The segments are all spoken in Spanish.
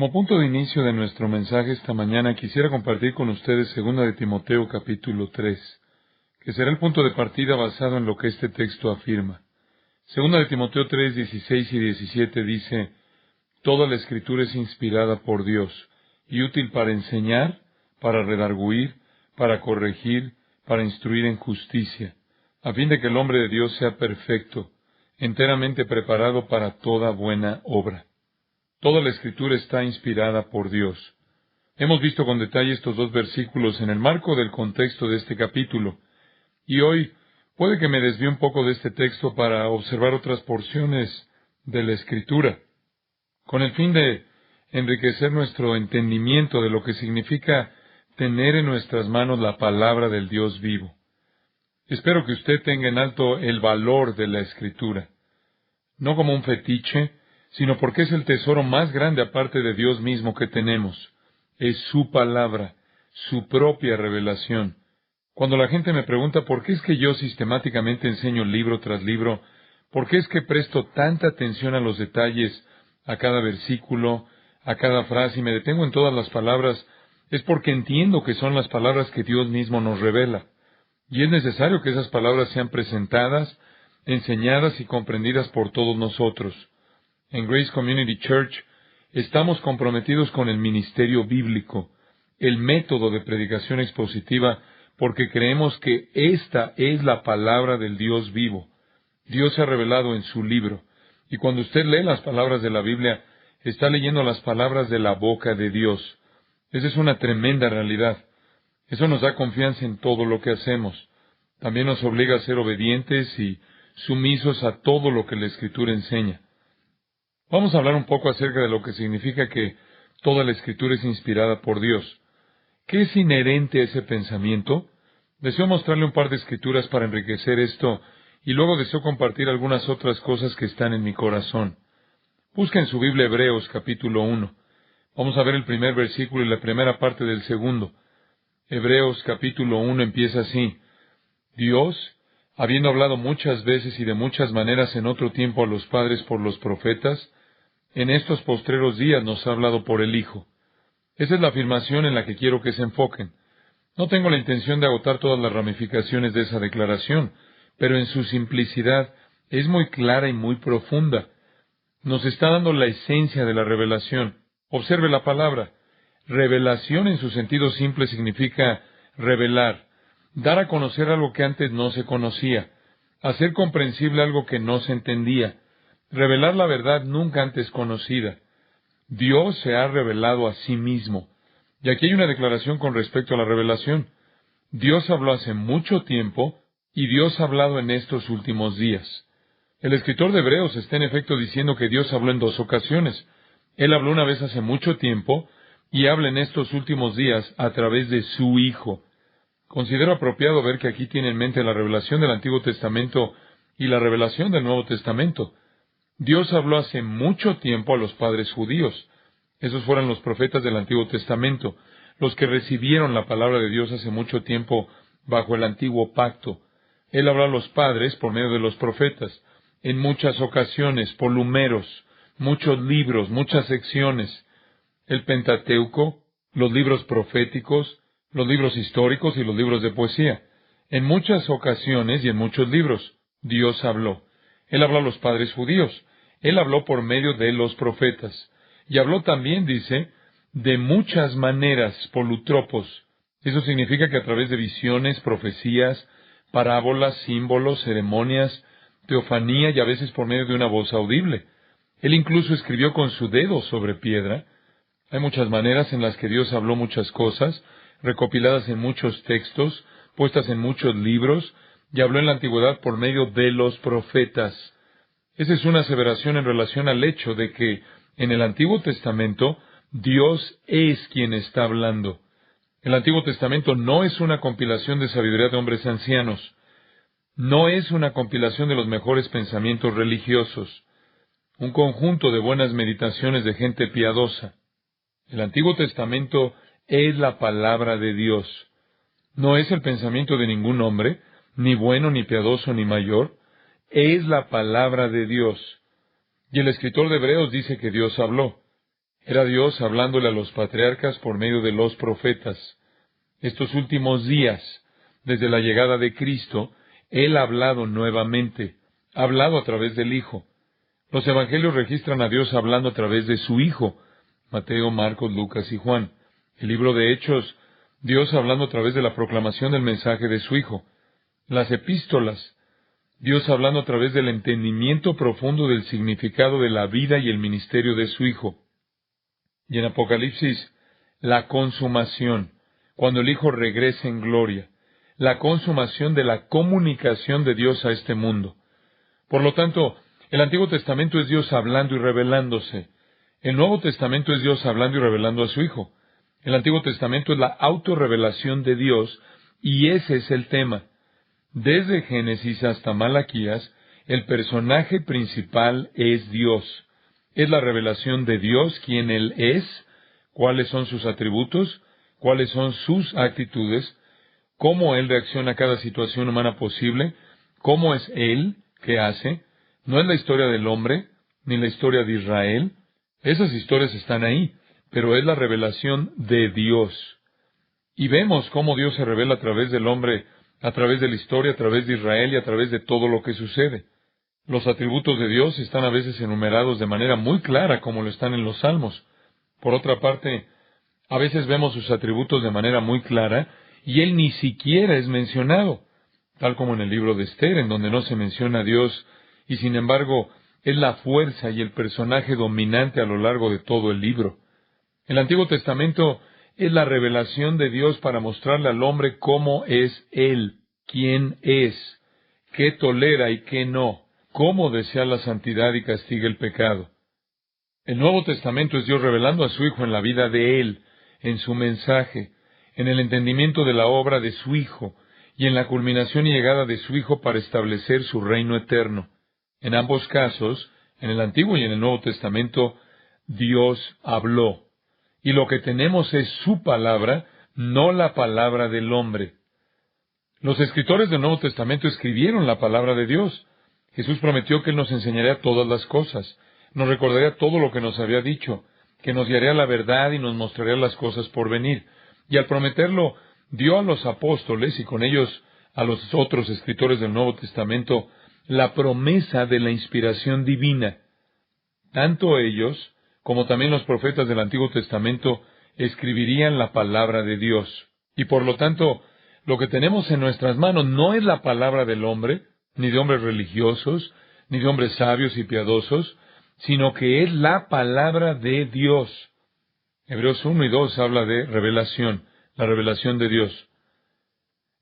Como punto de inicio de nuestro mensaje esta mañana, quisiera compartir con ustedes 2 de Timoteo capítulo 3, que será el punto de partida basado en lo que este texto afirma. 2 de Timoteo 3, 16 y 17 dice: Toda la Escritura es inspirada por Dios y útil para enseñar, para redarguir, para corregir, para instruir en justicia, a fin de que el hombre de Dios sea perfecto, enteramente preparado para toda buena obra. Toda la Escritura está inspirada por Dios. Hemos visto con detalle estos dos versículos en el marco del contexto de este capítulo, y hoy puede que me desvíe un poco de este texto para observar otras porciones de la Escritura, con el fin de enriquecer nuestro entendimiento de lo que significa tener en nuestras manos la palabra del Dios vivo. Espero que usted tenga en alto el valor de la Escritura, no como un fetiche, sino porque es el tesoro más grande aparte de Dios mismo que tenemos. Es su palabra, su propia revelación. Cuando la gente me pregunta por qué es que yo sistemáticamente enseño libro tras libro, por qué es que presto tanta atención a los detalles, a cada versículo, a cada frase y me detengo en todas las palabras, es porque entiendo que son las palabras que Dios mismo nos revela. Y es necesario que esas palabras sean presentadas, enseñadas y comprendidas por todos nosotros. En Grace Community Church estamos comprometidos con el ministerio bíblico, el método de predicación expositiva, porque creemos que esta es la palabra del Dios vivo. Dios se ha revelado en su libro, y cuando usted lee las palabras de la Biblia, está leyendo las palabras de la boca de Dios. Esa es una tremenda realidad. Eso nos da confianza en todo lo que hacemos. También nos obliga a ser obedientes y sumisos a todo lo que la Escritura enseña. Vamos a hablar un poco acerca de lo que significa que toda la Escritura es inspirada por Dios. ¿Qué es inherente a ese pensamiento? Deseo mostrarle un par de escrituras para enriquecer esto, y luego deseo compartir algunas otras cosas que están en mi corazón. Busca en su Biblia Hebreos capítulo 1. Vamos a ver el primer versículo y la primera parte del segundo. Hebreos capítulo 1 empieza así: Dios, habiendo hablado muchas veces y de muchas maneras en otro tiempo a los padres por los profetas, en estos postreros días nos ha hablado por el Hijo. Esa es la afirmación en la que quiero que se enfoquen. No tengo la intención de agotar todas las ramificaciones de esa declaración, pero en su simplicidad es muy clara y muy profunda. Nos está dando la esencia de la revelación. Observe la palabra. Revelación en su sentido simple significa revelar, dar a conocer algo que antes no se conocía, hacer comprensible algo que no se entendía, revelar la verdad nunca antes conocida. Dios se ha revelado a sí mismo. Y aquí hay una declaración con respecto a la revelación. Dios habló hace mucho tiempo y Dios ha hablado en estos últimos días. El escritor de Hebreos está en efecto diciendo que Dios habló en dos ocasiones. Él habló una vez hace mucho tiempo y habla en estos últimos días a través de su Hijo. Considero apropiado ver que aquí tiene en mente la revelación del Antiguo Testamento y la revelación del Nuevo Testamento. Dios habló hace mucho tiempo a los padres judíos. Esos fueron los profetas del Antiguo Testamento, los que recibieron la palabra de Dios hace mucho tiempo bajo el Antiguo Pacto. Él habló a los padres por medio de los profetas, en muchas ocasiones, por números, muchos libros, muchas secciones. El Pentateuco, los libros proféticos, los libros históricos y los libros de poesía. En muchas ocasiones y en muchos libros, Dios habló. Él habló a los padres judíos. Él habló por medio de los profetas. Y habló también, dice, de muchas maneras, polutropos. Eso significa que a través de visiones, profecías, parábolas, símbolos, ceremonias, teofanía y a veces por medio de una voz audible. Él incluso escribió con su dedo sobre piedra. Hay muchas maneras en las que Dios habló muchas cosas, recopiladas en muchos textos, puestas en muchos libros, y habló en la antigüedad por medio de los profetas. Esa es una aseveración en relación al hecho de que en el Antiguo Testamento Dios es quien está hablando. El Antiguo Testamento no es una compilación de sabiduría de hombres ancianos. No es una compilación de los mejores pensamientos religiosos. Un conjunto de buenas meditaciones de gente piadosa. El Antiguo Testamento es la palabra de Dios. No es el pensamiento de ningún hombre, ni bueno, ni piadoso, ni mayor. Es la palabra de Dios. Y el escritor de Hebreos dice que Dios habló. Era Dios hablándole a los patriarcas por medio de los profetas. Estos últimos días, desde la llegada de Cristo, Él ha hablado nuevamente, ha hablado a través del Hijo. Los evangelios registran a Dios hablando a través de su Hijo, Mateo, Marcos, Lucas y Juan. El libro de Hechos, Dios hablando a través de la proclamación del mensaje de su Hijo. Las epístolas, Dios hablando a través del entendimiento profundo del significado de la vida y el ministerio de su Hijo. Y en Apocalipsis, la consumación, cuando el Hijo regrese en gloria, la consumación de la comunicación de Dios a este mundo. Por lo tanto, el Antiguo Testamento es Dios hablando y revelándose. El Nuevo Testamento es Dios hablando y revelando a su Hijo. El Antiguo Testamento es la autorrevelación de Dios, y ese es el tema. Desde Génesis hasta Malaquías, el personaje principal es Dios. Es la revelación de Dios, quién Él es, cuáles son sus atributos, cuáles son sus actitudes, cómo Él reacciona a cada situación humana posible, cómo es Él, qué hace. No es la historia del hombre, ni la historia de Israel. Esas historias están ahí, pero es la revelación de Dios. Y vemos cómo Dios se revela a través del hombre, a través de la historia, a través de Israel y a través de todo lo que sucede. Los atributos de Dios están a veces enumerados de manera muy clara, como lo están en los Salmos. Por otra parte, a veces vemos sus atributos de manera muy clara, y Él ni siquiera es mencionado, tal como en el libro de Esther, en donde no se menciona a Dios, y sin embargo, es la fuerza y el personaje dominante a lo largo de todo el libro. El Antiguo Testamento es la revelación de Dios para mostrarle al hombre cómo es Él, quién es, qué tolera y qué no, cómo desea la santidad y castiga el pecado. El Nuevo Testamento es Dios revelando a su Hijo en la vida de Él, en su mensaje, en el entendimiento de la obra de su Hijo, y en la culminación y llegada de su Hijo para establecer su reino eterno. En ambos casos, en el Antiguo y en el Nuevo Testamento, Dios habló. Y lo que tenemos es su palabra, no la palabra del hombre. Los escritores del Nuevo Testamento escribieron la palabra de Dios. Jesús prometió que Él nos enseñaría todas las cosas, nos recordaría todo lo que nos había dicho, que nos guiaría la verdad y nos mostraría las cosas por venir. Y al prometerlo, dio a los apóstoles y con ellos a los otros escritores del Nuevo Testamento la promesa de la inspiración divina. Tanto ellos como también los profetas del Antiguo Testamento escribirían la palabra de Dios. Y por lo tanto, lo que tenemos en nuestras manos no es la palabra del hombre, ni de hombres religiosos, ni de hombres sabios y piadosos, sino que es la palabra de Dios. Hebreos 1 y 2 habla de revelación, la revelación de Dios.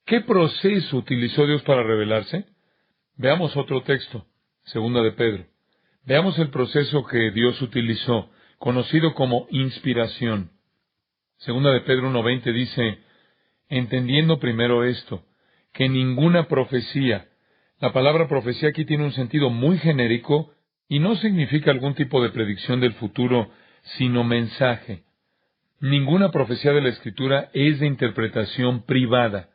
¿Qué proceso utilizó Dios para revelarse? Veamos otro texto, segunda de Pedro. Veamos el proceso que Dios utilizó, conocido como inspiración. Segunda de Pedro 1:20 dice, entendiendo primero esto, que ninguna profecía, la palabra profecía aquí tiene un sentido muy genérico y no significa algún tipo de predicción del futuro, sino mensaje. Ninguna profecía de la Escritura es de interpretación privada.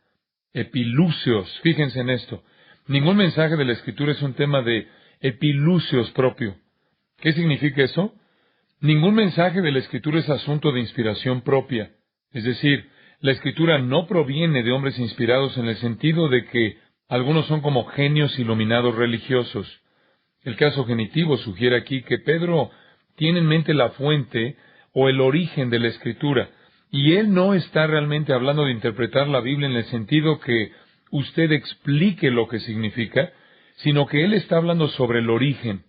Epilúseos, fíjense en esto. Ningún mensaje de la Escritura es un tema de epilúseos propio. ¿Qué significa eso? Ningún mensaje de la Escritura es asunto de inspiración propia. Es decir, la Escritura no proviene de hombres inspirados en el sentido de que algunos son como genios iluminados religiosos. El caso genitivo sugiere aquí que Pedro tiene en mente la fuente o el origen de la Escritura, y él no está realmente hablando de interpretar la Biblia en el sentido que usted explique lo que significa, sino que él está hablando sobre el origen.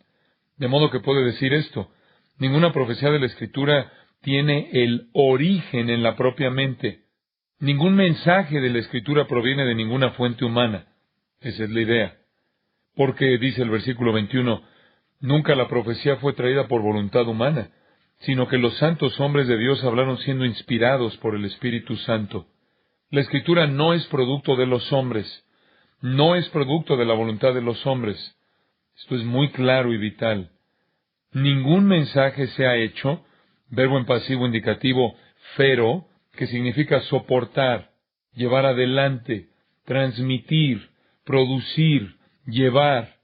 De modo que puede decir esto: ninguna profecía de la Escritura tiene el origen en la propia mente. Ningún mensaje de la Escritura proviene de ninguna fuente humana. Esa es la idea. Porque, dice el versículo 21, nunca la profecía fue traída por voluntad humana, sino que los santos hombres de Dios hablaron siendo inspirados por el Espíritu Santo. La Escritura no es producto de los hombres, no es producto de la voluntad de los hombres. Esto es muy claro y vital. Ningún mensaje se ha hecho, verbo en pasivo indicativo, fero, que significa soportar, llevar adelante, transmitir, producir, llevar.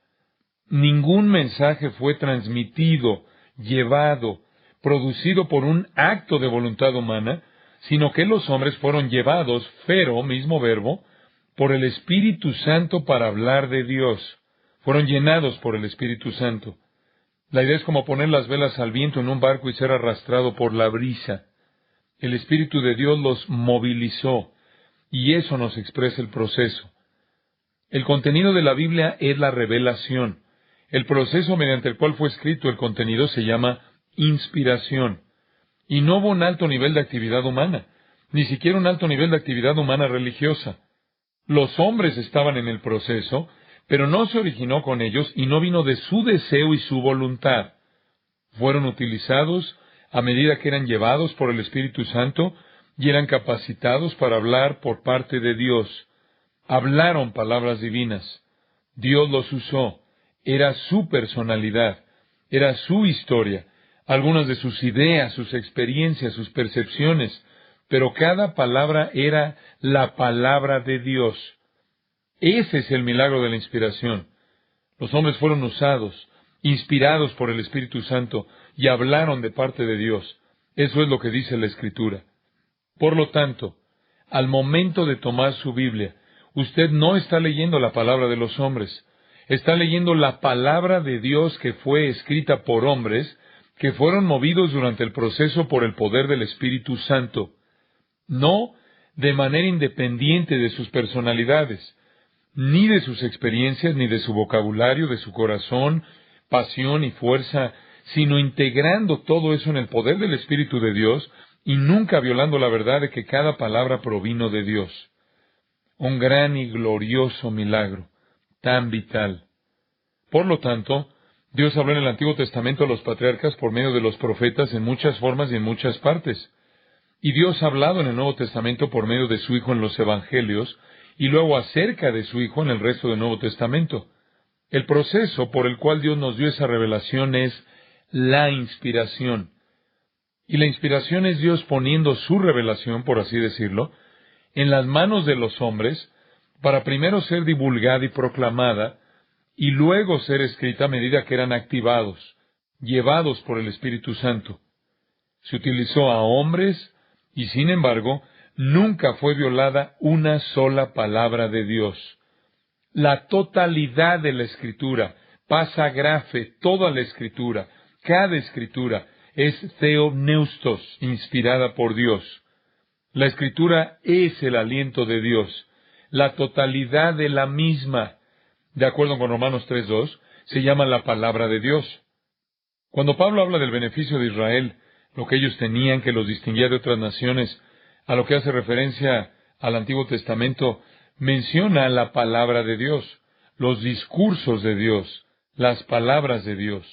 Ningún mensaje fue transmitido, llevado, producido por un acto de voluntad humana, sino que los hombres fueron llevados, fero, mismo verbo, por el Espíritu Santo para hablar de Dios. Fueron llenados por el Espíritu Santo. La idea es como poner las velas al viento en un barco y ser arrastrado por la brisa. El Espíritu de Dios los movilizó, y eso nos expresa el proceso. El contenido de la Biblia es la revelación. El proceso mediante el cual fue escrito el contenido se llama inspiración. Y no hubo un alto nivel de actividad humana, ni siquiera un alto nivel de actividad humana religiosa. Los hombres estaban en el proceso, pero no se originó con ellos y no vino de su deseo y su voluntad. Fueron utilizados a medida que eran llevados por el Espíritu Santo y eran capacitados para hablar por parte de Dios. Hablaron palabras divinas. Dios los usó. Era su personalidad. Era su historia. Algunas de sus ideas, sus experiencias, sus percepciones. Pero cada palabra era la palabra de Dios. Ese es el milagro de la inspiración. Los hombres fueron usados, inspirados por el Espíritu Santo, y hablaron de parte de Dios. Eso es lo que dice la Escritura. Por lo tanto, al momento de tomar su Biblia, usted no está leyendo la palabra de los hombres. Está leyendo la palabra de Dios que fue escrita por hombres que fueron movidos durante el proceso por el poder del Espíritu Santo. No de manera independiente de sus personalidades, ni de sus experiencias, ni de su vocabulario, de su corazón, pasión y fuerza, sino integrando todo eso en el poder del Espíritu de Dios y nunca violando la verdad de que cada palabra provino de Dios. Un gran y glorioso milagro, tan vital. Por lo tanto, Dios habló en el Antiguo Testamento a los patriarcas por medio de los profetas en muchas formas y en muchas partes. Y Dios ha hablado en el Nuevo Testamento por medio de su Hijo en los Evangelios, y luego acerca de su Hijo en el resto del Nuevo Testamento. El proceso por el cual Dios nos dio esa revelación es la inspiración. Y la inspiración es Dios poniendo su revelación, por así decirlo, en las manos de los hombres, para primero ser divulgada y proclamada, y luego ser escrita a medida que eran activados, llevados por el Espíritu Santo. Se utilizó a hombres, y sin embargo, nunca fue violada una sola palabra de Dios. La totalidad de la Escritura, pasagrafe, toda la Escritura, cada Escritura, es theopneustos, inspirada por Dios. La Escritura es el aliento de Dios. La totalidad de la misma, de acuerdo con Romanos 3:2, se llama la palabra de Dios. Cuando Pablo habla del beneficio de Israel, lo que ellos tenían que los distinguía de otras naciones, a lo que hace referencia al Antiguo Testamento, menciona la palabra de Dios, los discursos de Dios, las palabras de Dios.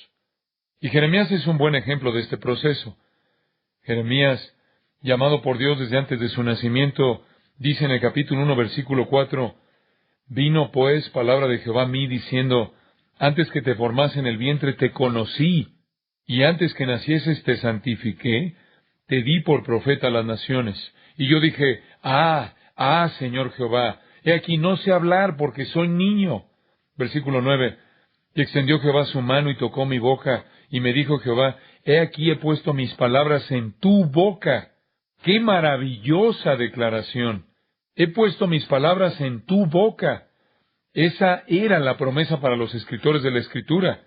Y Jeremías es un buen ejemplo de este proceso. Jeremías, llamado por Dios desde antes de su nacimiento, dice en el capítulo 1, versículo 4, «Vino pues palabra de Jehová a mí, diciendo, antes que te formase en el vientre te conocí, y antes que nacieses te santifiqué, te di por profeta a las naciones». Y yo dije, Señor Jehová, he aquí no sé hablar porque soy niño. Versículo 9, «Y extendió Jehová su mano y tocó mi boca, y me dijo Jehová, he aquí he puesto mis palabras en tu boca». ¡Qué maravillosa declaración! He puesto mis palabras en tu boca. Esa era la promesa para los escritores de la Escritura.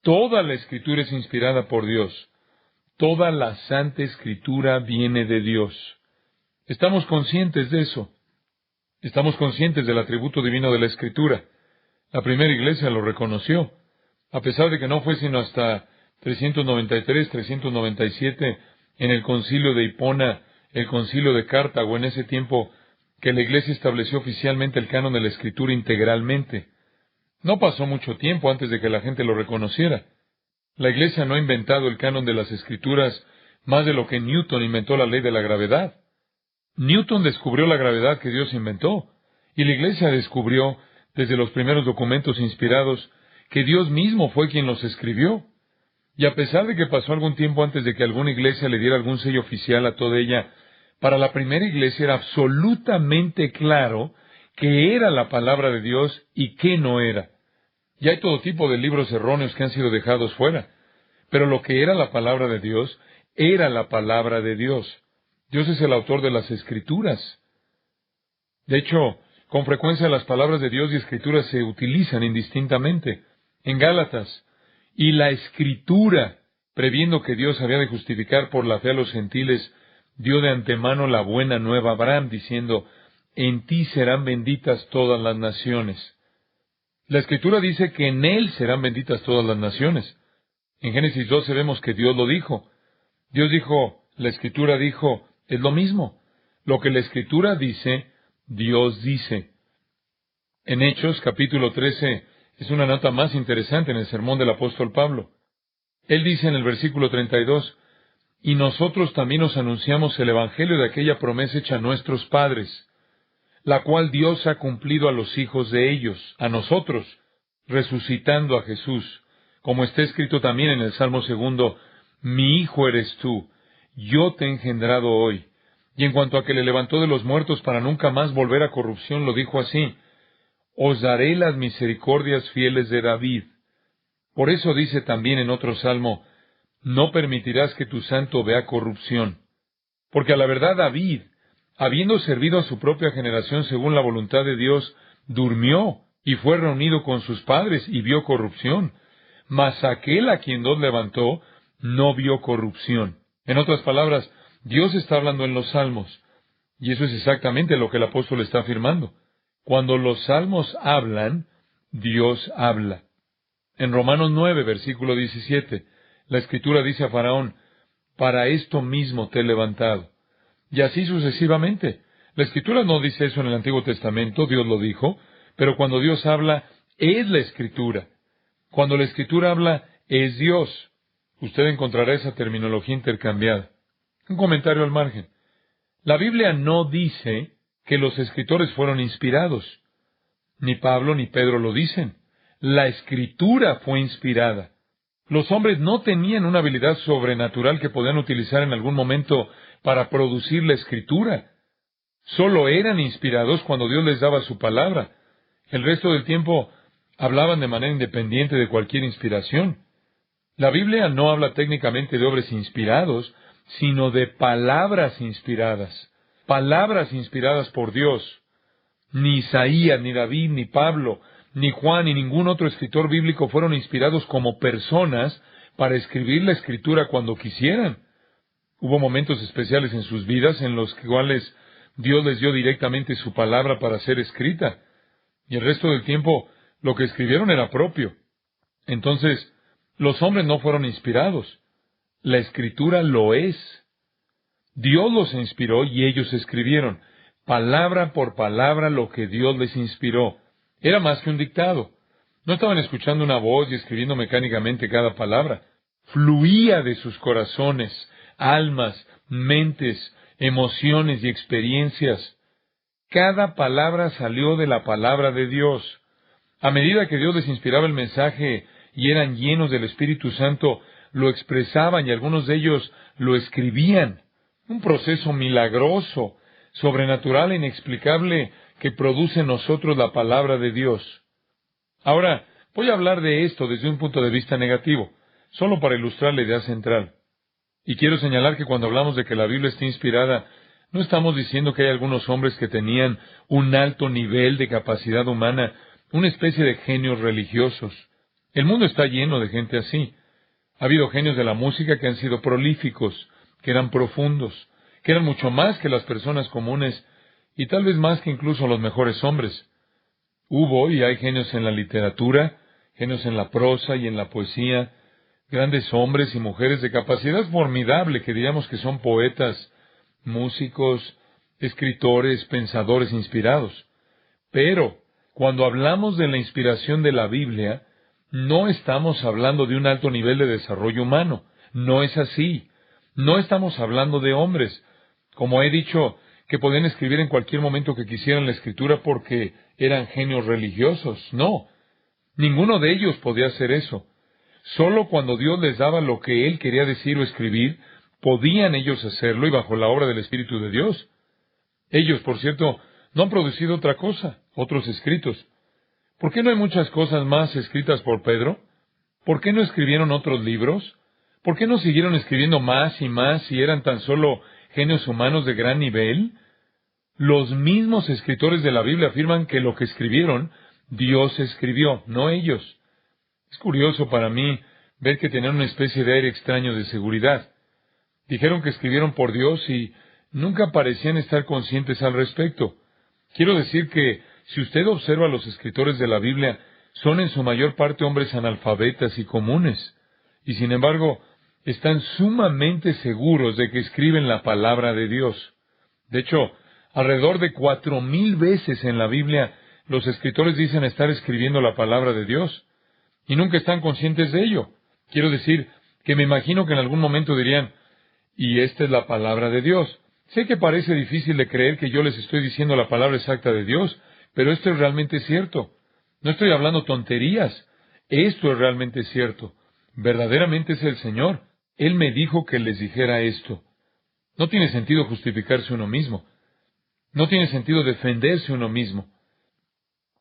Toda la Escritura es inspirada por Dios. Toda la Santa Escritura viene de Dios. Estamos conscientes de eso. Estamos conscientes del atributo divino de la Escritura. La primera iglesia lo reconoció, a pesar de que no fue sino hasta 393, 397, en el concilio de Hipona, el concilio de Cartago, en ese tiempo, que la iglesia estableció oficialmente el canon de la Escritura integralmente. No pasó mucho tiempo antes de que la gente lo reconociera. La iglesia no ha inventado el canon de las Escrituras más de lo que Newton inventó la ley de la gravedad. Newton descubrió la gravedad que Dios inventó, y la iglesia descubrió, desde los primeros documentos inspirados, que Dios mismo fue quien los escribió. Y a pesar de que pasó algún tiempo antes de que alguna iglesia le diera algún sello oficial a toda ella, para la primera iglesia era absolutamente claro qué era la palabra de Dios y qué no era. Y hay todo tipo de libros erróneos que han sido dejados fuera. Pero lo que era la palabra de Dios, era la palabra de Dios. Dios es el autor de las Escrituras. De hecho, con frecuencia las palabras de Dios y Escrituras se utilizan indistintamente. En Gálatas, y la Escritura, previendo que Dios había de justificar por la fe a los gentiles, dio de antemano la buena nueva a Abraham, diciendo, en ti serán benditas todas las naciones. La Escritura dice que en él serán benditas todas las naciones. En Génesis 12 vemos que Dios lo dijo. Dios dijo, la Escritura dijo, es lo mismo. Lo que la Escritura dice, Dios dice. En Hechos, capítulo 13, es una nota más interesante en el sermón del apóstol Pablo. Él dice en el versículo 32, y nosotros también os anunciamos el evangelio de aquella promesa hecha a nuestros padres, la cual Dios ha cumplido a los hijos de ellos, a nosotros, resucitando a Jesús, como está escrito también en el Salmo 2, mi hijo eres tú, yo te he engendrado hoy. Y en cuanto a que le levantó de los muertos para nunca más volver a corrupción, lo dijo así, os daré las misericordias fieles de David. Por eso dice también en otro salmo, no permitirás que tu santo vea corrupción. Porque a la verdad David, habiendo servido a su propia generación según la voluntad de Dios, durmió y fue reunido con sus padres y vio corrupción. Mas aquel a quien Dios levantó, no vio corrupción. En otras palabras, Dios está hablando en los salmos. Y eso es exactamente lo que el apóstol está afirmando. Cuando los salmos hablan, Dios habla. En Romanos 9, versículo 17, la Escritura dice a Faraón, para esto mismo te he levantado. Y así sucesivamente. La Escritura no dice eso en el Antiguo Testamento, Dios lo dijo, pero cuando Dios habla, es la Escritura. Cuando la Escritura habla, es Dios. Usted encontrará esa terminología intercambiada. Un comentario al margen. La Biblia no dice que los escritores fueron inspirados. Ni Pablo ni Pedro lo dicen. La Escritura fue inspirada. Los hombres no tenían una habilidad sobrenatural que podían utilizar en algún momento para producir la Escritura. Solo eran inspirados cuando Dios les daba su palabra. El resto del tiempo hablaban de manera independiente de cualquier inspiración. La Biblia no habla técnicamente de hombres inspirados, sino de palabras inspiradas por Dios. Ni Isaías, ni David, ni Pablo, ni Juan, ni ningún otro escritor bíblico fueron inspirados como personas para escribir la Escritura cuando quisieran. Hubo momentos especiales en sus vidas en los cuales Dios les dio directamente su palabra para ser escrita, y el resto del tiempo lo que escribieron era propio. Entonces, los hombres no fueron inspirados. La Escritura lo es. Dios los inspiró y ellos escribieron, palabra por palabra lo que Dios les inspiró. Era más que un dictado. No estaban escuchando una voz y escribiendo mecánicamente cada palabra. Fluía de sus corazones, almas, mentes, emociones y experiencias. Cada palabra salió de la palabra de Dios. A medida que Dios les inspiraba el mensaje y eran llenos del Espíritu Santo, lo expresaban y algunos de ellos lo escribían. Un proceso milagroso, sobrenatural e inexplicable que produce en nosotros la palabra de Dios. Ahora, voy a hablar de esto desde un punto de vista negativo, solo para ilustrar la idea central. Y quiero señalar que cuando hablamos de que la Biblia está inspirada, no estamos diciendo que hay algunos hombres que tenían un alto nivel de capacidad humana, una especie de genios religiosos. El mundo está lleno de gente así. Ha habido genios de la música que han sido prolíficos, que eran profundos, que eran mucho más que las personas comunes y tal vez más que incluso los mejores hombres. Hubo y hay genios en la literatura, genios en la prosa y en la poesía, grandes hombres y mujeres de capacidad formidable que diríamos que son poetas, músicos, escritores, pensadores inspirados. Pero, cuando hablamos de la inspiración de la Biblia, no estamos hablando de un alto nivel de desarrollo humano. No es así. No estamos hablando de hombres, como he dicho, que podían escribir en cualquier momento que quisieran la Escritura porque eran genios religiosos. No. Ninguno de ellos podía hacer eso. Solo cuando Dios les daba lo que Él quería decir o escribir, podían ellos hacerlo y bajo la obra del Espíritu de Dios. Ellos, por cierto, no han producido otra cosa, otros escritos. ¿Por qué no hay muchas cosas más escritas por Pedro? ¿Por qué no escribieron otros libros? ¿Por qué no siguieron escribiendo más y más si eran tan solo genios humanos de gran nivel? Los mismos escritores de la Biblia afirman que lo que escribieron, Dios escribió, no ellos. Es curioso para mí ver que tenían una especie de aire extraño de seguridad. Dijeron que escribieron por Dios y nunca parecían estar conscientes al respecto. Quiero decir que, si usted observa a los escritores de la Biblia, son en su mayor parte hombres analfabetas y comunes, y sin embargo, están sumamente seguros de que escriben la palabra de Dios. De hecho, alrededor de 4,000 veces en la Biblia, los escritores dicen estar escribiendo la palabra de Dios, y nunca están conscientes de ello. Quiero decir que me imagino que en algún momento dirían, y esta es la palabra de Dios. Sé que parece difícil de creer que yo les estoy diciendo la palabra exacta de Dios, pero esto es realmente cierto. No estoy hablando tonterías. Esto es realmente cierto. Verdaderamente es el Señor. Él me dijo que les dijera esto. No tiene sentido justificarse uno mismo. No tiene sentido defenderse uno mismo.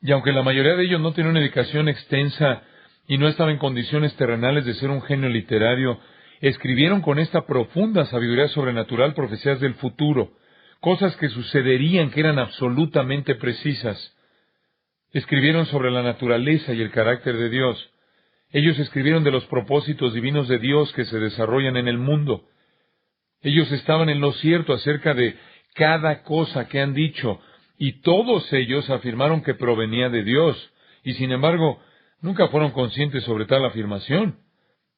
Y aunque la mayoría de ellos no tiene una educación extensa y no estaba en condiciones terrenales de ser un genio literario, escribieron con esta profunda sabiduría sobrenatural profecías del futuro, cosas que sucederían que eran absolutamente precisas. Escribieron sobre la naturaleza y el carácter de Dios. Ellos escribieron de los propósitos divinos de Dios que se desarrollan en el mundo. Ellos estaban en lo cierto acerca de cada cosa que han dicho, y todos ellos afirmaron que provenía de Dios, y sin embargo, nunca fueron conscientes sobre tal afirmación.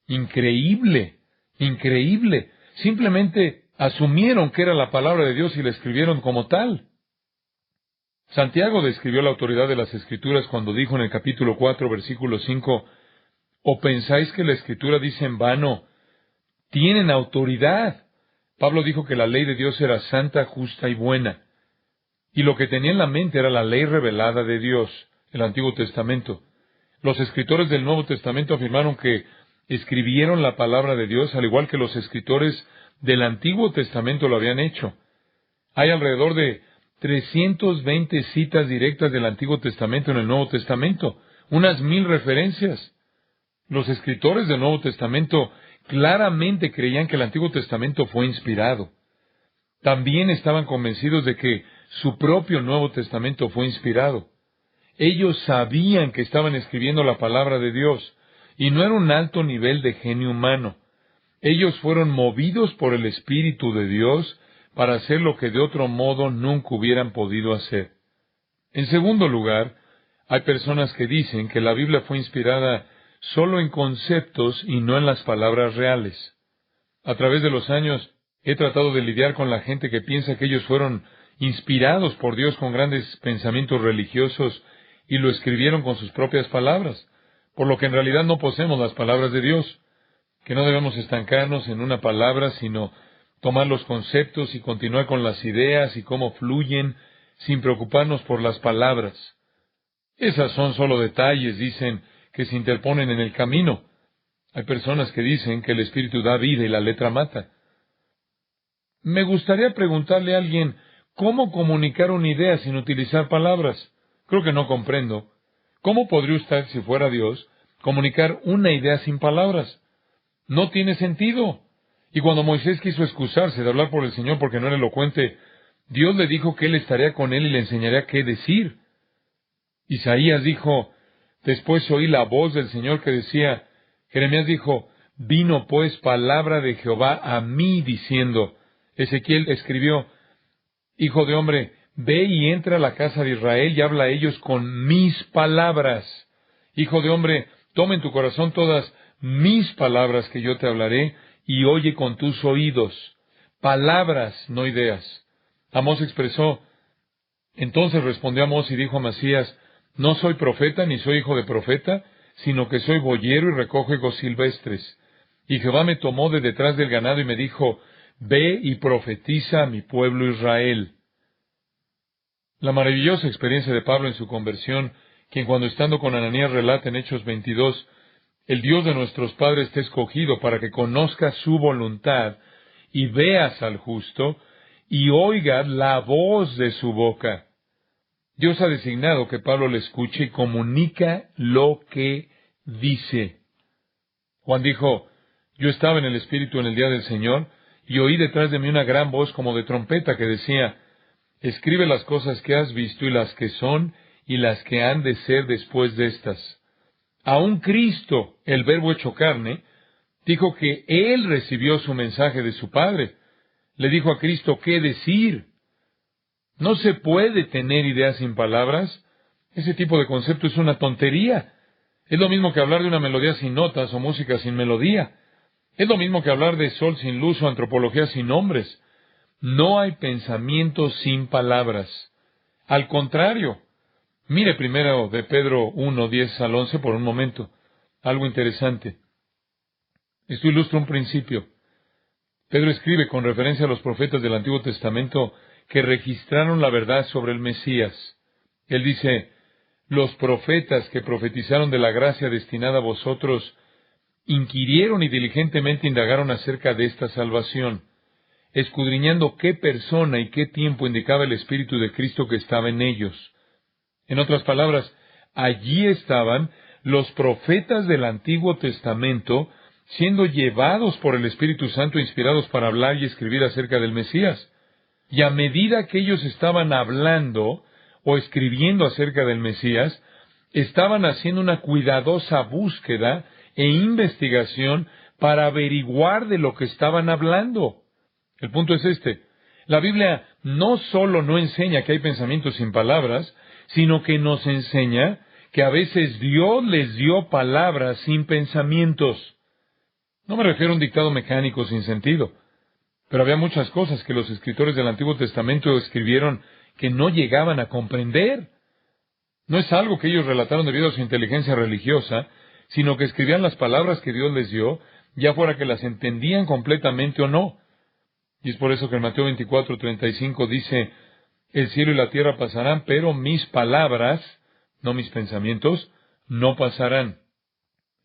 Increíble, increíble. Simplemente asumieron que era la palabra de Dios y la escribieron como tal. Santiago describió la autoridad de las Escrituras cuando dijo en el capítulo 4, versículo 5, ¿o pensáis que la Escritura dice en vano, tienen autoridad? Pablo dijo que la ley de Dios era santa, justa y buena. Y lo que tenía en la mente era la ley revelada de Dios, el Antiguo Testamento. Los escritores del Nuevo Testamento afirmaron que escribieron la palabra de Dios, al igual que los escritores del Antiguo Testamento lo habían hecho. Hay alrededor de 320 citas directas del Antiguo Testamento en el Nuevo Testamento, unas 1000 referencias. Los escritores del Nuevo Testamento claramente creían que el Antiguo Testamento fue inspirado. También estaban convencidos de que su propio Nuevo Testamento fue inspirado. Ellos sabían que estaban escribiendo la palabra de Dios, y no era un alto nivel de genio humano. Ellos fueron movidos por el Espíritu de Dios para hacer lo que de otro modo nunca hubieran podido hacer. En segundo lugar, hay personas que dicen que la Biblia fue inspirada solo en conceptos y no en las palabras reales. A través de los años, he tratado de lidiar con la gente que piensa que ellos fueron inspirados por Dios con grandes pensamientos religiosos y lo escribieron con sus propias palabras, por lo que en realidad no poseemos las palabras de Dios, que no debemos estancarnos en una palabra, sino tomar los conceptos y continuar con las ideas y cómo fluyen, sin preocuparnos por las palabras. Esas son solo detalles, dicen, que se interponen en el camino. Hay personas que dicen que el Espíritu da vida y la letra mata. Me gustaría preguntarle a alguien, ¿cómo comunicar una idea sin utilizar palabras? Creo que no comprendo. ¿Cómo podría usted, si fuera Dios, comunicar una idea sin palabras? No tiene sentido. Y cuando Moisés quiso excusarse de hablar por el Señor porque no era elocuente, Dios le dijo que Él estaría con él y le enseñaría qué decir. Isaías dijo, después oí la voz del Señor que decía, Jeremías dijo, vino pues palabra de Jehová a mí diciendo. Ezequiel escribió, Hijo de hombre, ve y entra a la casa de Israel y habla a ellos con mis palabras. Hijo de hombre, toma en tu corazón todas mis palabras que yo te hablaré y oye con tus oídos. Palabras, no ideas. Amós expresó, entonces respondió Amós y dijo a Amasías, no soy profeta ni soy hijo de profeta, sino que soy boyero y recojo higos silvestres. Y Jehová me tomó de detrás del ganado y me dijo, ve y profetiza a mi pueblo Israel. La maravillosa experiencia de Pablo en su conversión, quien cuando estando con Ananías relata en Hechos 22, el Dios de nuestros padres te ha escogido para que conozcas su voluntad y veas al justo y oigas la voz de su boca. Dios ha designado que Pablo le escuche y comunica lo que dice. Juan dijo, Yo estaba en el Espíritu en el día del Señor, y oí detrás de mí una gran voz como de trompeta que decía, escribe las cosas que has visto y las que son y las que han de ser después de estas. Aún Cristo, el Verbo hecho carne, dijo que Él recibió su mensaje de su Padre. Le dijo a Cristo qué decir. No se puede tener ideas sin palabras. Ese tipo de concepto es una tontería. Es lo mismo que hablar de una melodía sin notas o música sin melodía. Es lo mismo que hablar de sol sin luz o antropología sin nombres. No hay pensamiento sin palabras. Al contrario, mire primero de Pedro 1, 10 al 11 por un momento. Algo interesante. Esto ilustra un principio. Pedro escribe con referencia a los profetas del Antiguo Testamento que registraron la verdad sobre el Mesías. Él dice, los profetas que profetizaron de la gracia destinada a vosotros inquirieron y diligentemente indagaron acerca de esta salvación, escudriñando qué persona y qué tiempo indicaba el Espíritu de Cristo que estaba en ellos. En otras palabras, allí estaban los profetas del Antiguo Testamento siendo llevados por el Espíritu Santo inspirados para hablar y escribir acerca del Mesías. Y a medida que ellos estaban hablando o escribiendo acerca del Mesías, estaban haciendo una cuidadosa búsqueda e investigación para averiguar de lo que estaban hablando. El punto es este. La Biblia no solo no enseña que hay pensamientos sin palabras, sino que nos enseña que a veces Dios les dio palabras sin pensamientos. No me refiero a un dictado mecánico sin sentido, pero había muchas cosas que los escritores del Antiguo Testamento escribieron que no llegaban a comprender. No es algo que ellos relataron debido a su inteligencia religiosa, sino que escribían las palabras que Dios les dio, ya fuera que las entendían completamente o no. Y es por eso que en Mateo 24:35 dice, el cielo y la tierra pasarán, pero mis palabras, no mis pensamientos, no pasarán.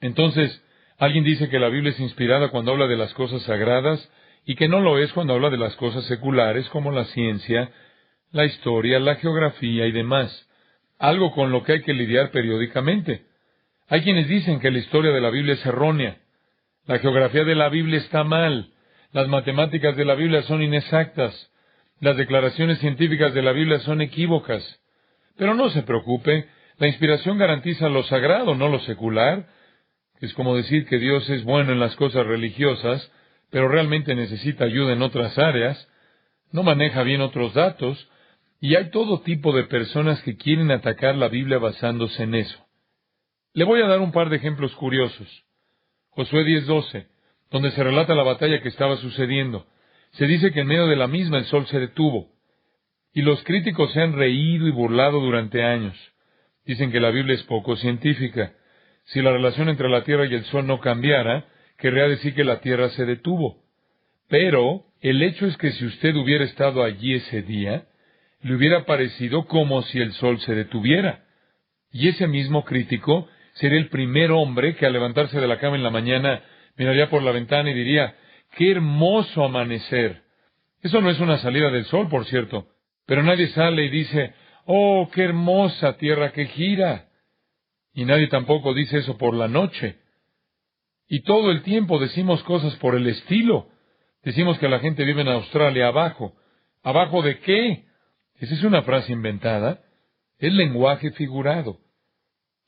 Entonces, alguien dice que la Biblia es inspirada cuando habla de las cosas sagradas y que no lo es cuando habla de las cosas seculares como la ciencia, la historia, la geografía y demás. Algo con lo que hay que lidiar periódicamente. Hay quienes dicen que la historia de la Biblia es errónea. La geografía de la Biblia está mal. Las matemáticas de la Biblia son inexactas. Las declaraciones científicas de la Biblia son equívocas. Pero no se preocupe, la inspiración garantiza lo sagrado, no lo secular. Es como decir que Dios es bueno en las cosas religiosas, pero realmente necesita ayuda en otras áreas, no maneja bien otros datos, y hay todo tipo de personas que quieren atacar la Biblia basándose en eso. Le voy a dar un par de ejemplos curiosos. Josué 10:12, donde se relata la batalla que estaba sucediendo. Se dice que en medio de la misma el sol se detuvo. Y los críticos se han reído y burlado durante años. Dicen que la Biblia es poco científica. Si la relación entre la Tierra y el Sol no cambiara, querría decir que la Tierra se detuvo. Pero el hecho es que si usted hubiera estado allí ese día, le hubiera parecido como si el Sol se detuviera. Y ese mismo crítico sería el primer hombre que al levantarse de la cama en la mañana miraría por la ventana y diría, ¡qué hermoso amanecer! Eso no es una salida del sol, por cierto, pero nadie sale y dice, ¡oh, qué hermosa tierra que gira! Y nadie tampoco dice eso por la noche. Y todo el tiempo decimos cosas por el estilo. Decimos que la gente vive en Australia abajo. ¿Abajo de qué? ¿Esa es una frase inventada? Es lenguaje figurado.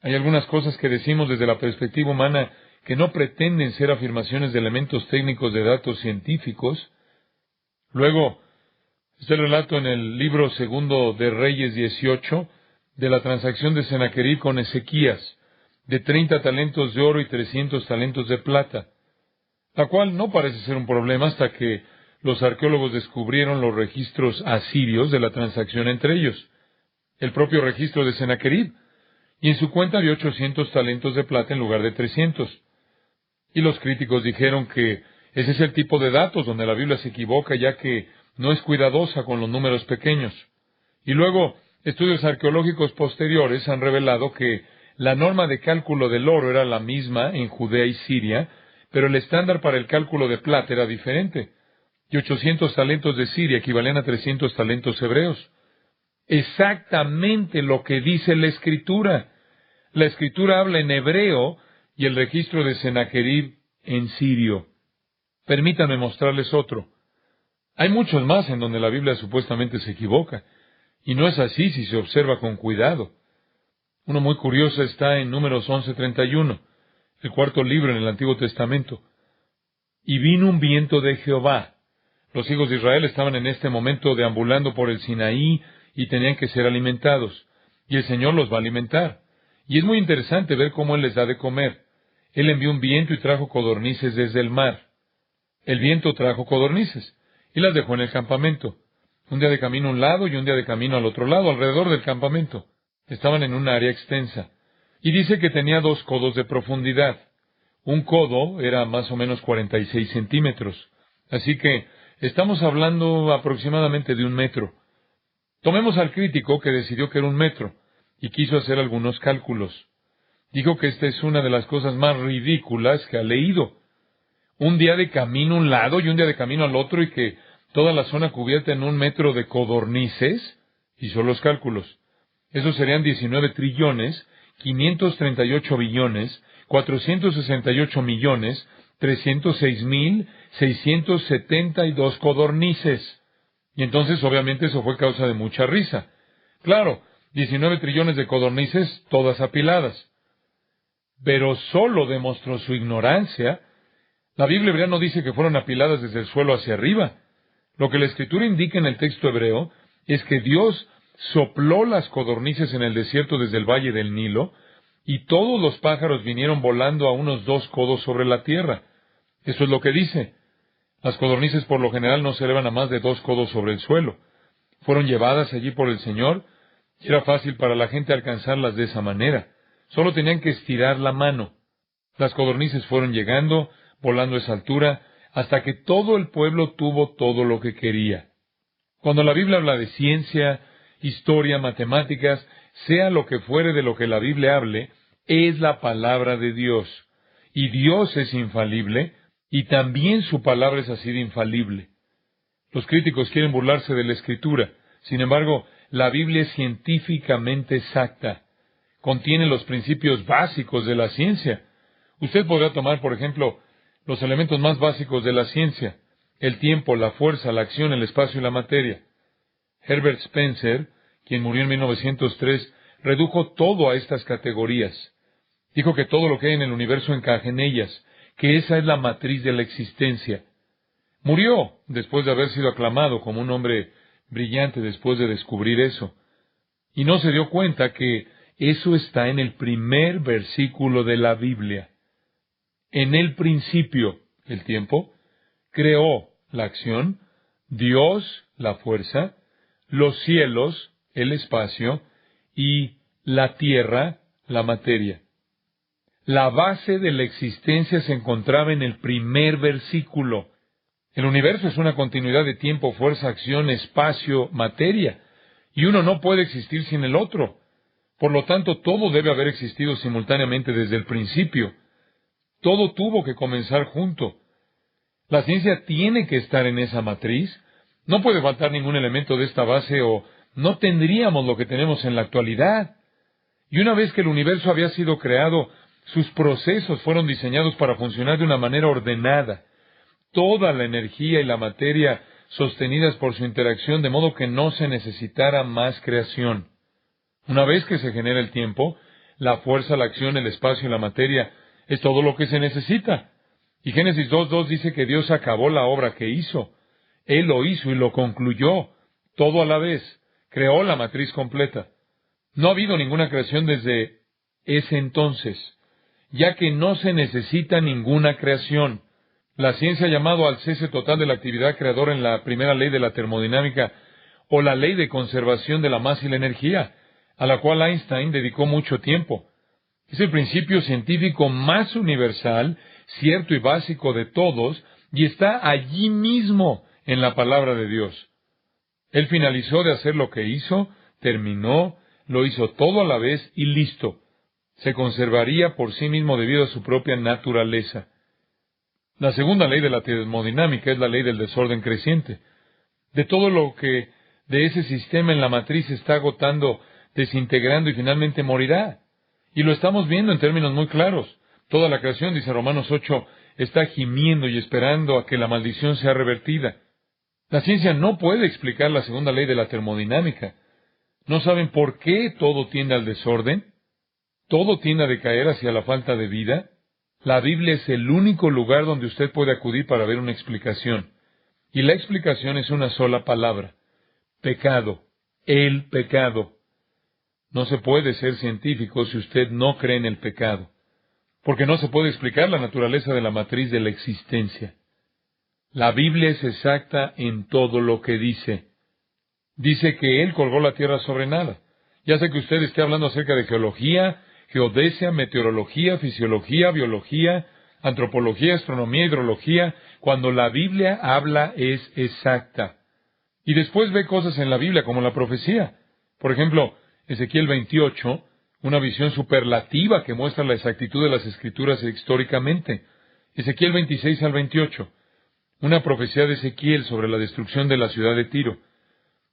Hay algunas cosas que decimos desde la perspectiva humana que no pretenden ser afirmaciones de elementos técnicos de datos científicos. Luego, este relato en el libro segundo de Reyes 18, de la transacción de Sennacherib con Ezequías, de 30 talentos de oro y 300 talentos de plata, la cual no parece ser un problema hasta que los arqueólogos descubrieron los registros asirios de la transacción entre ellos, el propio registro de Sennacherib, y en su cuenta dio 800 talentos de plata en lugar de 300. Y los críticos dijeron que ese es el tipo de datos donde la Biblia se equivoca, ya que no es cuidadosa con los números pequeños. Y luego, estudios arqueológicos posteriores han revelado que la norma de cálculo del oro era la misma en Judea y Siria, pero el estándar para el cálculo de plata era diferente. Y 800 talentos de Siria equivalen a 300 talentos hebreos. Exactamente lo que dice la Escritura. La Escritura habla en hebreo y el registro de Sennacherib en sirio. Permítanme mostrarles otro. Hay muchos más en donde la Biblia supuestamente se equivoca, y no es así si se observa con cuidado. Uno muy curioso está en Números 11:31, el cuarto libro en el Antiguo Testamento. Y vino un viento de Jehová. Los hijos de Israel estaban en este momento deambulando por el Sinaí y tenían que ser alimentados. Y el Señor los va a alimentar. Y es muy interesante ver cómo Él les da de comer. Él envió un viento y trajo codornices desde el mar. El viento trajo codornices y las dejó en el campamento. Un día de camino a un lado y un día de camino al otro lado, alrededor del campamento. Estaban en un área extensa. Y dice que tenía 2 codos de profundidad. Un codo era más o menos 46 centímetros. Así que estamos hablando aproximadamente de 1 metro. Tomemos al crítico que decidió que era 1 metro y quiso hacer algunos cálculos. Dijo que esta es una de las cosas más ridículas que ha leído. Un día de camino a un lado y un día de camino al otro y que toda la zona cubierta en 1 metro de codornices. Hizo los cálculos. Esos serían 19 trillones, 538 billones, 468 millones, 306,672 codornices. Y entonces, obviamente, eso fue causa de mucha risa. Claro, 19 trillones de codornices, todas apiladas. Pero solo demostró su ignorancia. La Biblia hebrea no dice que fueron apiladas desde el suelo hacia arriba. Lo que la Escritura indica en el texto hebreo es que Dios sopló las codornices en el desierto desde el valle del Nilo, y todos los pájaros vinieron volando a unos 2 codos sobre la tierra. Eso es lo que dice. Las codornices por lo general no se elevan a más de 2 codos sobre el suelo. Fueron llevadas allí por el Señor, y era fácil para la gente alcanzarlas de esa manera. Solo tenían que estirar la mano. Las codornices fueron llegando, volando a esa altura, hasta que todo el pueblo tuvo todo lo que quería. Cuando la Biblia habla de ciencia, historia, matemáticas, sea lo que fuere de lo que la Biblia hable, es la palabra de Dios. Y Dios es infalible, y también su palabra es así de infalible. Los críticos quieren burlarse de la Escritura. Sin embargo, la Biblia es científicamente exacta. Contiene los principios básicos de la ciencia. Usted podrá tomar, por ejemplo, los elementos más básicos de la ciencia: el tiempo, la fuerza, la acción, el espacio y la materia. Herbert Spencer, quien murió en 1903, redujo todo a estas categorías. Dijo que todo lo que hay en el universo encaja en ellas, que esa es la matriz de la existencia. Murió después de haber sido aclamado como un hombre brillante después de descubrir eso. Y no se dio cuenta que eso está en el primer versículo de la Biblia. En el principio, el tiempo, creó la acción, Dios, la fuerza, los cielos, el espacio, y la tierra, la materia. La base de la existencia se encontraba en el primer versículo. El universo es una continuidad de tiempo, fuerza, acción, espacio, materia, y uno no puede existir sin el otro. Por lo tanto, todo debe haber existido simultáneamente desde el principio. Todo tuvo que comenzar junto. La ciencia tiene que estar en esa matriz. No puede faltar ningún elemento de esta base o no tendríamos lo que tenemos en la actualidad. Y una vez que el universo había sido creado, sus procesos fueron diseñados para funcionar de una manera ordenada. Toda la energía y la materia sostenidas por su interacción, de modo que no se necesitara más creación. Una vez que se genera el tiempo, la fuerza, la acción, el espacio y la materia es todo lo que se necesita. Y Génesis 2:2 dice que Dios acabó la obra que hizo. Él lo hizo y lo concluyó, todo a la vez. Creó la matriz completa. No ha habido ninguna creación desde ese entonces, ya que no se necesita ninguna creación. La ciencia ha llamado al cese total de la actividad creadora en la primera ley de la termodinámica, o la ley de conservación de la masa y la energía, a la cual Einstein dedicó mucho tiempo. Es el principio científico más universal, cierto y básico de todos, y está allí mismo en la palabra de Dios. Él finalizó de hacer lo que hizo, terminó, lo hizo todo a la vez y listo. Se conservaría por sí mismo debido a su propia naturaleza. La segunda ley de la termodinámica es la ley del desorden creciente. De todo lo que de ese sistema en la matriz se está agotando, desintegrando y finalmente morirá. Y lo estamos viendo en términos muy claros. Toda la creación, dice Romanos 8, está gimiendo y esperando a que la maldición sea revertida. La ciencia no puede explicar la segunda ley de la termodinámica. ¿No saben por qué todo tiende al desorden? ¿Todo tiende a decaer hacia la falta de vida? La Biblia es el único lugar donde usted puede acudir para ver una explicación. Y la explicación es una sola palabra: pecado. El pecado. No se puede ser científico si usted no cree en el pecado, porque no se puede explicar la naturaleza de la matriz de la existencia. La Biblia es exacta en todo lo que dice. Dice que Él colgó la tierra sobre nada. Ya sé que usted esté hablando acerca de geología, geodesia, meteorología, fisiología, biología, antropología, astronomía, hidrología. Cuando la Biblia habla es exacta. Y después ve cosas en la Biblia como la profecía. Por ejemplo, Ezequiel 28, una visión superlativa que muestra la exactitud de las Escrituras históricamente. Ezequiel 26 al 28, una profecía de Ezequiel sobre la destrucción de la ciudad de Tiro.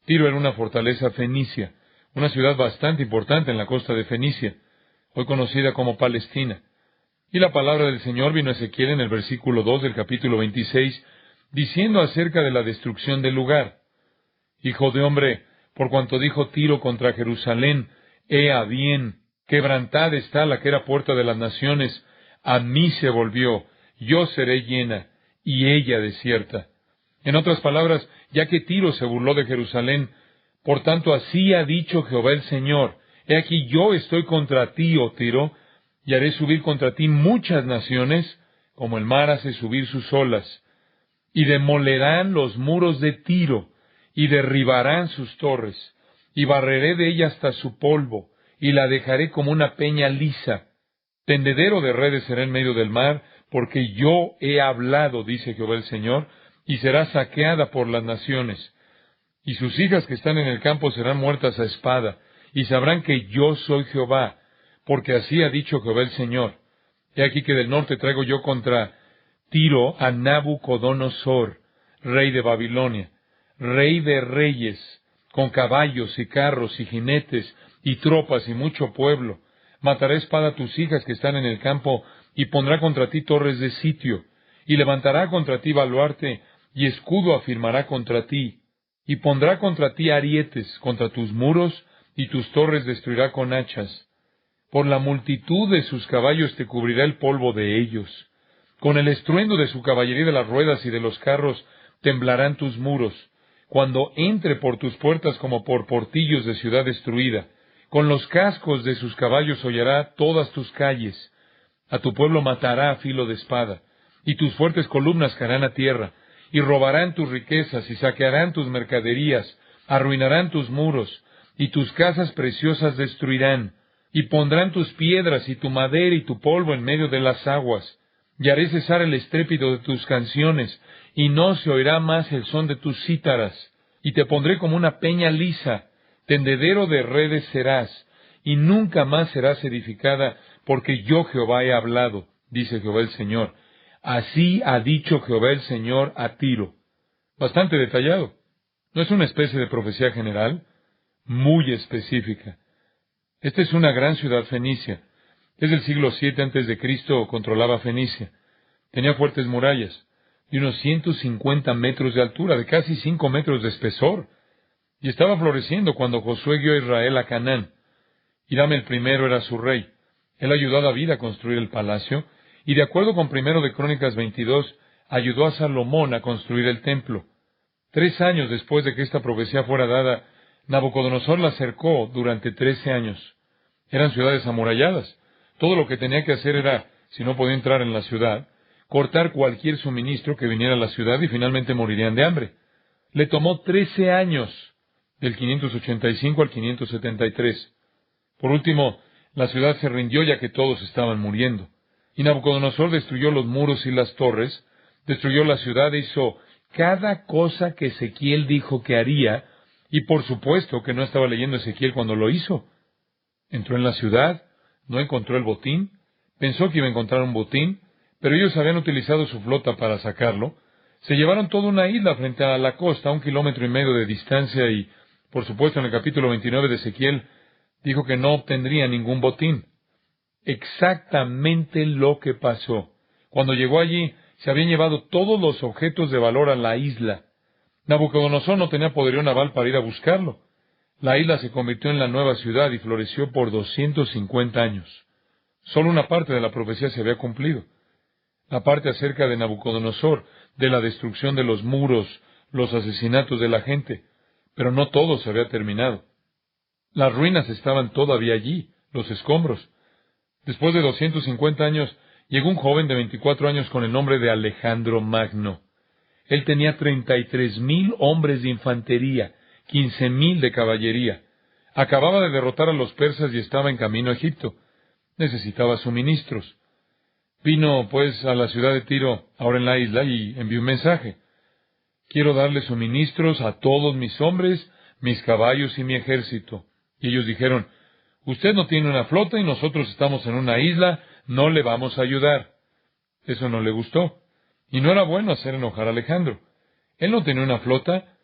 Tiro era una fortaleza fenicia, una ciudad bastante importante en la costa de Fenicia, hoy conocida como Palestina. Y la palabra del Señor vino a Ezequiel en el versículo 2 del capítulo 26, diciendo acerca de la destrucción del lugar: Hijo de hombre, por cuanto dijo Tiro contra Jerusalén, Ea bien, quebrantada está la que era puerta de las naciones, a mí se volvió, yo seré llena, y ella desierta. En otras palabras, ya que Tiro se burló de Jerusalén, por tanto así ha dicho Jehová el Señor: He aquí yo estoy contra ti, oh Tiro, y haré subir contra ti muchas naciones, como el mar hace subir sus olas, y demolerán los muros de Tiro, y derribarán sus torres, y barreré de ella hasta su polvo, y la dejaré como una peña lisa. Tendedero de redes será en medio del mar, porque yo he hablado, dice Jehová el Señor, y será saqueada por las naciones. Y sus hijas que están en el campo serán muertas a espada, y sabrán que yo soy Jehová, porque así ha dicho Jehová el Señor. He aquí que del norte traigo yo contra Tiro a Nabucodonosor, rey de Babilonia, rey de reyes, con caballos y carros y jinetes y tropas y mucho pueblo. Matará a espada a tus hijas que están en el campo, y pondrá contra ti torres de sitio, y levantará contra ti baluarte, y escudo afirmará contra ti, y pondrá contra ti arietes contra tus muros, y tus torres destruirá con hachas. Por la multitud de sus caballos te cubrirá el polvo de ellos. Con el estruendo de su caballería de las ruedas y de los carros temblarán tus muros, cuando entre por tus puertas como por portillos de ciudad destruida. Con los cascos de sus caballos hollará todas tus calles. A tu pueblo matará a filo de espada, y tus fuertes columnas caerán a tierra, y robarán tus riquezas, y saquearán tus mercaderías, arruinarán tus muros, y tus casas preciosas destruirán, y pondrán tus piedras y tu madera y tu polvo en medio de las aguas, y haré cesar el estrépito de tus canciones, y no se oirá más el son de tus cítaras, y te pondré como una peña lisa, tendedero de redes serás, y nunca más serás edificada, porque yo Jehová he hablado, dice Jehová el Señor. Así ha dicho Jehová el Señor a Tiro. Bastante detallado. ¿No es una especie de profecía general? Muy específica. Esta es una gran ciudad fenicia. Desde el siglo VII a.C. controlaba Fenicia. Tenía fuertes murallas, de unos 150 metros de altura, de casi 5 metros de espesor. Y estaba floreciendo cuando Josué guió a Israel a Canaán. Hiram el primero era su rey. Él ayudó a David a construir el palacio, y de acuerdo con 1 de Crónicas 22, ayudó a Salomón a construir el templo. 3 años después de que esta profecía fuera dada, Nabucodonosor la cercó durante 13 años. Eran ciudades amuralladas. Todo lo que tenía que hacer era, si no podía entrar en la ciudad, cortar cualquier suministro que viniera a la ciudad y finalmente morirían de hambre. Le tomó 13 años, del 585 al 573. Por último, la ciudad se rindió ya que todos estaban muriendo. Y Nabucodonosor destruyó los muros y las torres, destruyó la ciudad e hizo cada cosa que Ezequiel dijo que haría, y por supuesto que no estaba leyendo Ezequiel cuando lo hizo. Entró en la ciudad, no encontró el botín, pensó que iba a encontrar un botín, pero ellos habían utilizado su flota para sacarlo. Se llevaron toda una isla frente a la costa, a 1,5 kilómetros de distancia, y, por supuesto, en el capítulo 29 de Ezequiel, dijo que no obtendría ningún botín. Exactamente lo que pasó. Cuando llegó allí, se habían llevado todos los objetos de valor a la isla. Nabucodonosor no tenía poderío naval para ir a buscarlo. La isla se convirtió en la nueva ciudad y floreció por 250 años. Solo una parte de la profecía se había cumplido. La parte acerca de Nabucodonosor, de la destrucción de los muros, los asesinatos de la gente. Pero no todo se había terminado. Las ruinas estaban todavía allí, los escombros. Después de 250 años, llegó un joven de 24 años con el nombre de Alejandro Magno. Él tenía 33,000 hombres de infantería, 15,000 de caballería. Acababa de derrotar a los persas y estaba en camino a Egipto. Necesitaba suministros. Vino, pues, a la ciudad de Tiro, ahora en la isla, y envió un mensaje. Quiero darle suministros a todos mis hombres, mis caballos y mi ejército. Y ellos dijeron, usted no tiene una flota y nosotros estamos en una isla, no le vamos a ayudar. Eso no le gustó. Y no era bueno hacer enojar a Alejandro. Él no tenía una flota,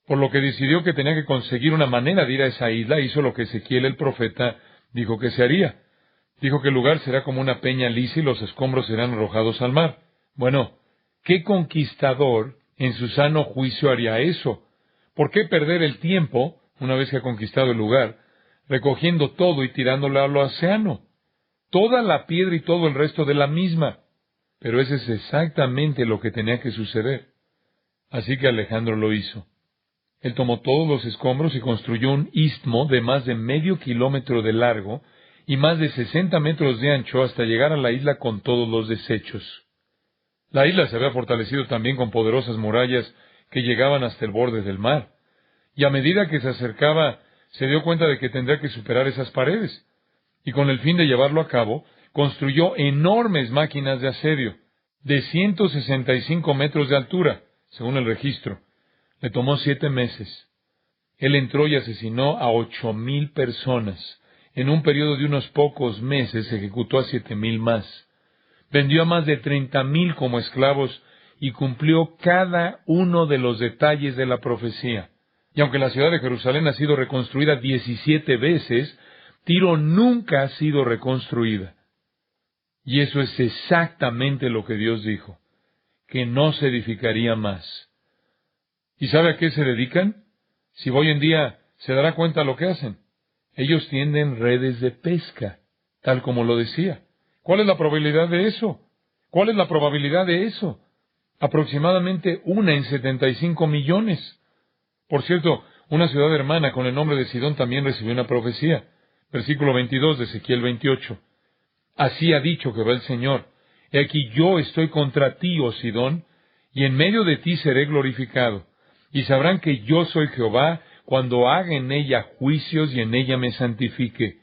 por lo que decidió que tenía que conseguir una manera de ir a esa isla. Hizo lo que Ezequiel el profeta dijo que se haría. Dijo que el lugar será como una peña lisa y los escombros serán arrojados al mar. Bueno, ¿qué conquistador en su sano juicio haría eso? ¿Por qué perder el tiempo, una vez que ha conquistado el lugar, recogiendo todo y tirándolo al océano? Toda la piedra y todo el resto de la misma. Pero eso es exactamente lo que tenía que suceder. Así que Alejandro lo hizo. Él tomó todos los escombros y construyó un istmo de más de medio kilómetro de largo y más de 60 metros de ancho hasta llegar a la isla con todos los desechos. La isla se había fortalecido también con poderosas murallas que llegaban hasta el borde del mar. Y a medida que se acercaba, se dio cuenta de que tendría que superar esas paredes. Y con el fin de llevarlo a cabo, construyó enormes máquinas de asedio, de 165 metros de altura, según el registro. Le tomó 7 meses. Él entró y asesinó a 8,000 personas. En un periodo de unos pocos meses ejecutó a 7,000 más. Vendió a más de 30,000 como esclavos y cumplió cada uno de los detalles de la profecía. Y aunque la ciudad de Jerusalén ha sido reconstruida 17 veces, Tiro nunca ha sido reconstruida. Y eso es exactamente lo que Dios dijo, que no se edificaría más. ¿Y sabe a qué se dedican? Si hoy en día se dará cuenta lo que hacen. Ellos tienden redes de pesca, tal como lo decía. ¿Cuál es la probabilidad de eso? ¿Cuál es la probabilidad de eso? Aproximadamente 1 en 75 millones. Por cierto, una ciudad hermana con el nombre de Sidón también recibió una profecía. Versículo 22 de Ezequiel 28. Así ha dicho Jehová el Señor: He aquí yo estoy contra ti, oh Sidón, y en medio de ti seré glorificado. Y sabrán que yo soy Jehová cuando haga en ella juicios y en ella me santifique.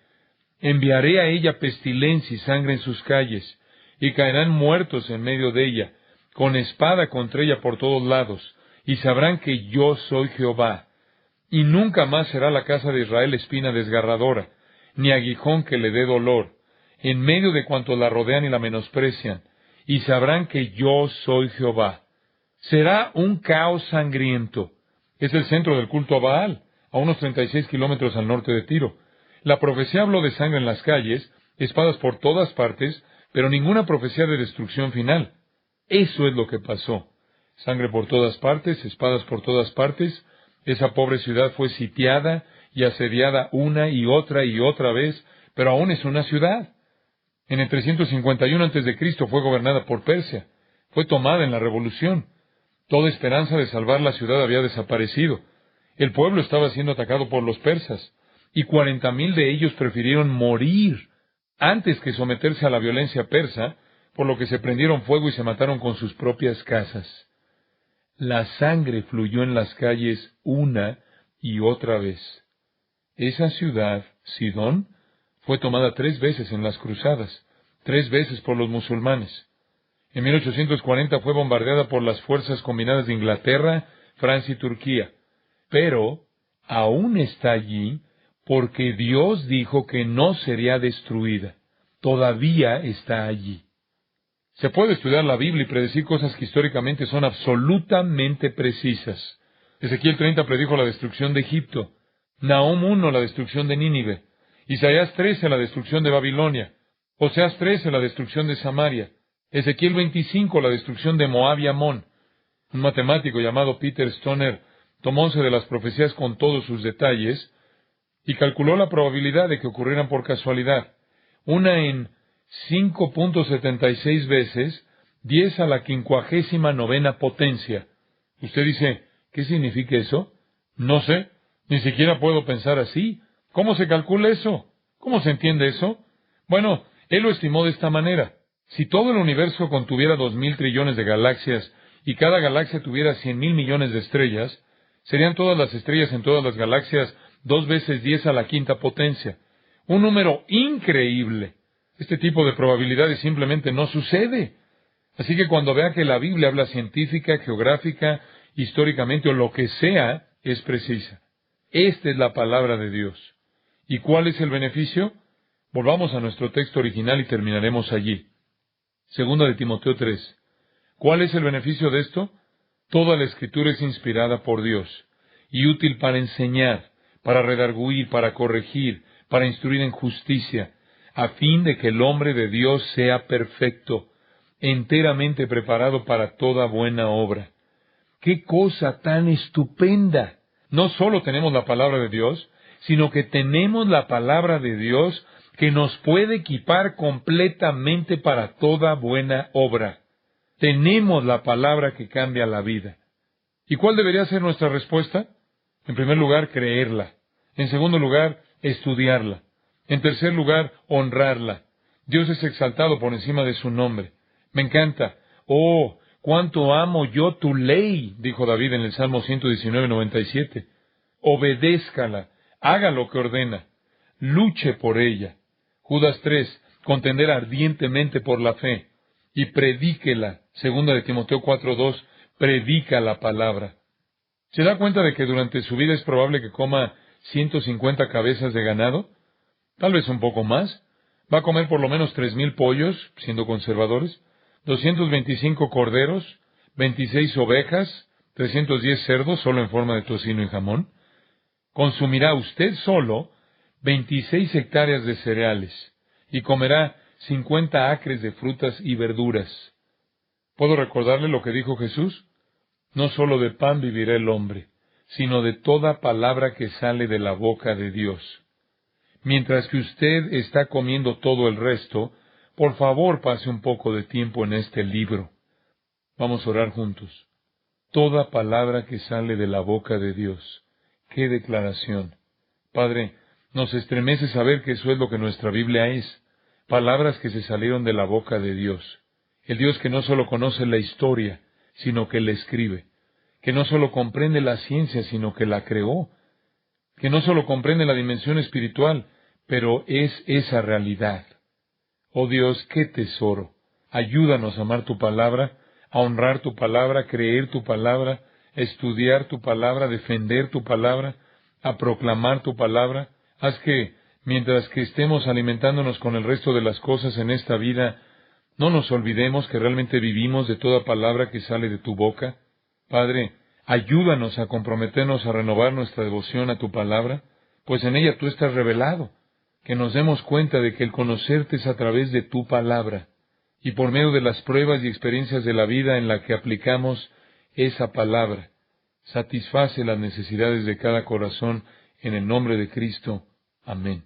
Enviaré a ella pestilencia y sangre en sus calles, y caerán muertos en medio de ella, con espada contra ella por todos lados, y sabrán que yo soy Jehová. Y nunca más será la casa de Israel espina desgarradora, ni aguijón que le dé dolor, en medio de cuantos la rodean y la menosprecian, y sabrán que yo soy Jehová. Será un caos sangriento. Es el centro del culto a Baal, a unos 36 kilómetros al norte de Tiro. La profecía habló de sangre en las calles, espadas por todas partes, pero ninguna profecía de destrucción final. Eso es lo que pasó. Sangre por todas partes, espadas por todas partes. Esa pobre ciudad fue sitiada y asediada una y otra vez, pero aún es una ciudad. En el 351 a.C. fue gobernada por Persia. Fue tomada en la revolución. Toda esperanza de salvar la ciudad había desaparecido. El pueblo estaba siendo atacado por los persas, y 40,000 de ellos prefirieron morir antes que someterse a la violencia persa, por lo que se prendieron fuego y se mataron con sus propias casas. La sangre fluyó en las calles una y otra vez. Esa ciudad, Sidón, fue tomada 3 veces en las cruzadas, 3 veces por los musulmanes. En 1840 fue bombardeada por las fuerzas combinadas de Inglaterra, Francia y Turquía. Pero aún está allí porque Dios dijo que no sería destruida. Todavía está allí. Se puede estudiar la Biblia y predecir cosas que históricamente son absolutamente precisas. Ezequiel 30 predijo la destrucción de Egipto. Nahum 1 la destrucción de Nínive. Isaías 13 la destrucción de Babilonia. Oseas 13 la destrucción de Samaria. Ezequiel 25, la destrucción de Moab y Amón. Un matemático llamado Peter Stoner tomó 11 de las profecías con todos sus detalles y calculó la probabilidad de que ocurrieran por casualidad. Una en 5.76 veces 10 a la 59ª potencia. Usted dice, ¿qué significa eso? No sé, ni siquiera puedo pensar así. ¿Cómo se calcula eso? ¿Cómo se entiende eso? Bueno, él lo estimó de esta manera. Si todo el universo contuviera 2.000 trillones de galaxias y cada galaxia tuviera 100.000 millones de estrellas, serían todas las estrellas en todas las galaxias 2 veces 10 a la 5ª potencia. Un número increíble. Este tipo de probabilidades simplemente no sucede. Así que cuando vea que la Biblia habla científica, geográfica, históricamente o lo que sea, es precisa. Esta es la palabra de Dios. ¿Y cuál es el beneficio? Volvamos a nuestro texto original y terminaremos allí. Segunda de Timoteo 3. ¿Cuál es el beneficio de esto? Toda la Escritura es inspirada por Dios y útil para enseñar, para redarguir, para corregir, para instruir en justicia, a fin de que el hombre de Dios sea perfecto, enteramente preparado para toda buena obra. ¡Qué cosa tan estupenda! No solo tenemos la palabra de Dios, sino que tenemos la palabra de Dios que nos puede equipar completamente para toda buena obra. Tenemos la palabra que cambia la vida. ¿Y cuál debería ser nuestra respuesta? En primer lugar, creerla. En segundo lugar, estudiarla. En tercer lugar, honrarla. Dios es exaltado por encima de su nombre. Me encanta. ¡Oh, cuánto amo yo tu ley!, dijo David en el Salmo 119:97. Obedézcala, haga lo que ordena, luche por ella. Judas 3, contender ardientemente por la fe, y predíquela. Segunda de Timoteo 4:2, predica la palabra. ¿Se da cuenta de que durante su vida es probable que coma 150 cabezas de ganado? Tal vez un poco más. Va a comer por lo menos 3,000 pollos, siendo conservadores, 225 corderos, 26 ovejas, 310 cerdos, solo en forma de tocino y jamón. Consumirá usted solo 26 hectáreas de cereales y comerá 50 acres de frutas y verduras. ¿Puedo recordarle lo que dijo Jesús? No solo de pan vivirá el hombre, sino de toda palabra que sale de la boca de Dios. Mientras que usted está comiendo todo el resto, por favor pase un poco de tiempo en este libro. Vamos a orar juntos. Toda palabra que sale de la boca de Dios. ¡Qué declaración! Padre, nos estremece saber que eso es lo que nuestra Biblia es. Palabras que se salieron de la boca de Dios. El Dios que no solo conoce la historia, sino que la escribe. Que no solo comprende la ciencia, sino que la creó. Que no solo comprende la dimensión espiritual, pero es esa realidad. Oh Dios, qué tesoro. Ayúdanos a amar tu palabra, a honrar tu palabra, a creer tu palabra, a estudiar tu palabra, a defender tu palabra, a proclamar tu palabra. Haz que, mientras que estemos alimentándonos con el resto de las cosas en esta vida, no nos olvidemos que realmente vivimos de toda palabra que sale de tu boca. Padre, ayúdanos a comprometernos a renovar nuestra devoción a tu palabra, pues en ella tú estás revelado. Que nos demos cuenta de que el conocerte es a través de tu palabra, y por medio de las pruebas y experiencias de la vida en la que aplicamos esa palabra. Satisface las necesidades de cada corazón en el nombre de Cristo. Amén.